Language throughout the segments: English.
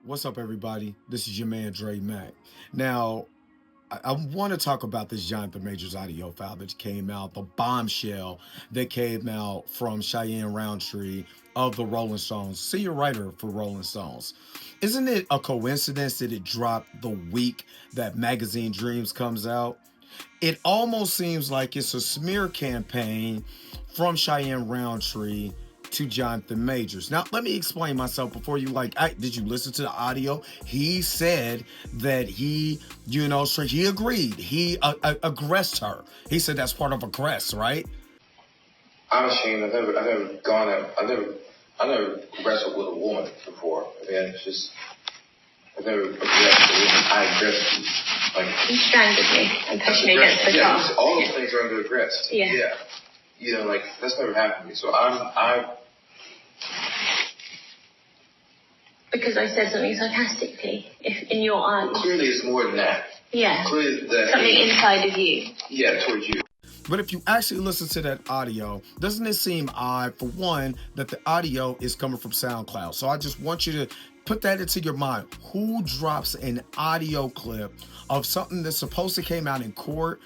What's up, everybody? This is your man Dre Mack. Now, I want to talk about this Jonathan Majors audio file that came out, the bombshell that came out from Cheyenne Roundtree of the Rolling Stones, senior writer for Rolling Stones. Isn't it a coincidence that it dropped the week that Magazine Dreams comes out? It almost seems like it's a smear campaign from Cheyenne Roundtree to Jonathan Majors. Now, let me explain myself before you did you listen to the audio? He said that he agreed. He aggressed her. He said that's part of aggress, right? I'm ashamed. I never wrestled with a woman before. I mean, it's just, I've never aggressed a woman. I aggressed you. You strangled me and pushed me against the car. Yeah, all those things are under aggress. Yeah. You know, that's never happened to me. So Because I said something sarcastically, if in your eyes. Clearly it's more than that. Yeah. Clearly something inside of you. Yeah, towards you. But if you actually listen to that audio, doesn't it seem odd, for one, that the audio is coming from SoundCloud? So I just want you to put that into your mind. Who drops an audio clip of something that's supposed to came out in court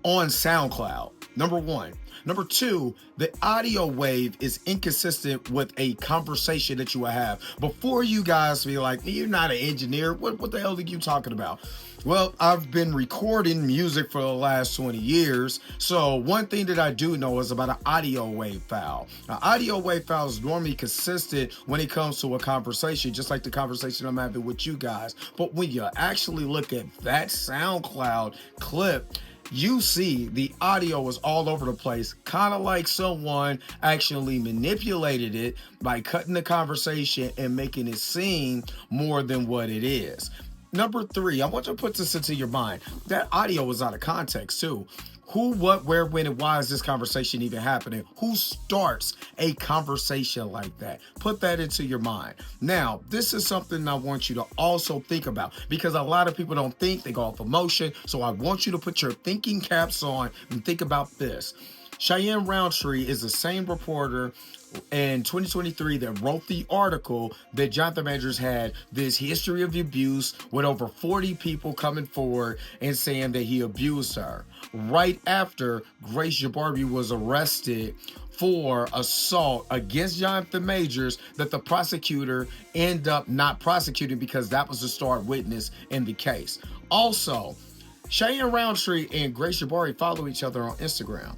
on SoundCloud? Number one. Number two, the audio wave is inconsistent with a conversation that you will have. Before you guys be like, you're not an engineer. What the hell are you talking about? Well, I've been recording music for the last 20 years. So one thing that I do know is about an audio wave file. An audio wave file is normally consistent when it comes to a conversation, just like the conversation I'm having with you guys. But when you actually look at that SoundCloud clip, you see the audio was all over the place, kind of like someone actually manipulated it by cutting the conversation and making it seem more than what it is. Number three, I want you to put this into your mind. That audio was out of context too. Who, what, where, when, and why is this conversation even happening? Who starts a conversation like that? Put that into your mind. Now, this is something I want you to also think about, because a lot of people don't think, they go off emotion. So I want you to put your thinking caps on and think about this. Cheyenne Roundtree is the same reporter in 2023 that wrote the article that Jonathan Majors had this history of abuse with over 40 people coming forward and saying that he abused her. Right after Grace Jabari was arrested for assault against Jonathan Majors, that the prosecutor ended up not prosecuting because that was the star witness in the case. Also, Cheyenne Roundtree and Grace Jabari follow each other on Instagram.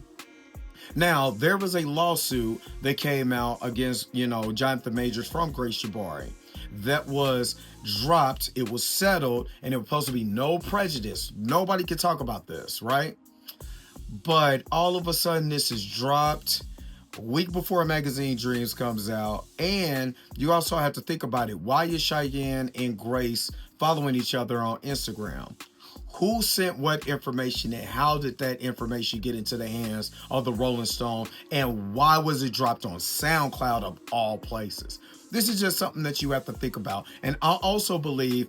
Now, there was a lawsuit that came out against, Jonathan Majors from Grace Jabari that was dropped. It was settled, and it was supposed to be no prejudice. Nobody could talk about this, right? But all of a sudden, this is dropped a week before Magazine Dreams comes out. And you also have to think about it. Why is Cheyenne and Grace following each other on Instagram? Who sent what information, and how did that information get into the hands of the Rolling Stone? And why was it dropped on SoundCloud of all places? This is just something that you have to think about. And I also believe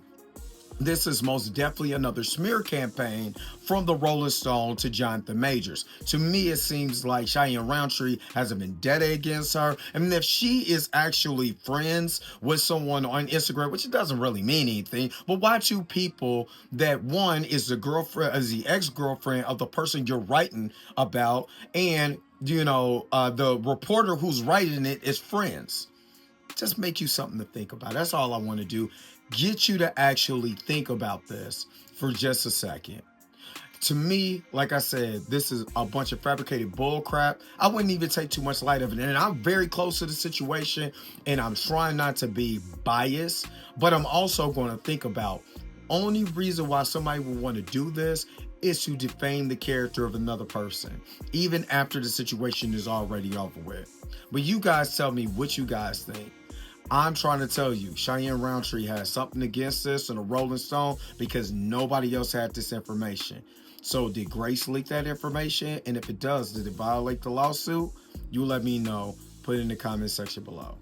this is most definitely another smear campaign from the Rolling Stone to Jonathan Majors. To me, it seems like Cheyenne Roundtree has a vendetta against her. I mean, if she is actually friends with someone on Instagram, which it doesn't really mean anything, but why two people that one is the ex-girlfriend of the person you're writing about, and the reporter who's writing it is friends? Just make you something to think about. That's all I want to do. Get you to actually think about this for just a second. To me, like I said, this is a bunch of fabricated bull crap. I wouldn't even take too much light of it. And I'm very close to the situation, and I'm trying not to be biased, but I'm also going to think about only reason why somebody would want to do this is to defame the character of another person, even after the situation is already over with. But you guys tell me what you guys think. I'm trying to tell you, Cheyenne Roundtree has something against this and a Rolling Stone because nobody else had this information. So did Grace leak that information? And if it does, did it violate the lawsuit? You let me know. Put it in the comment section below.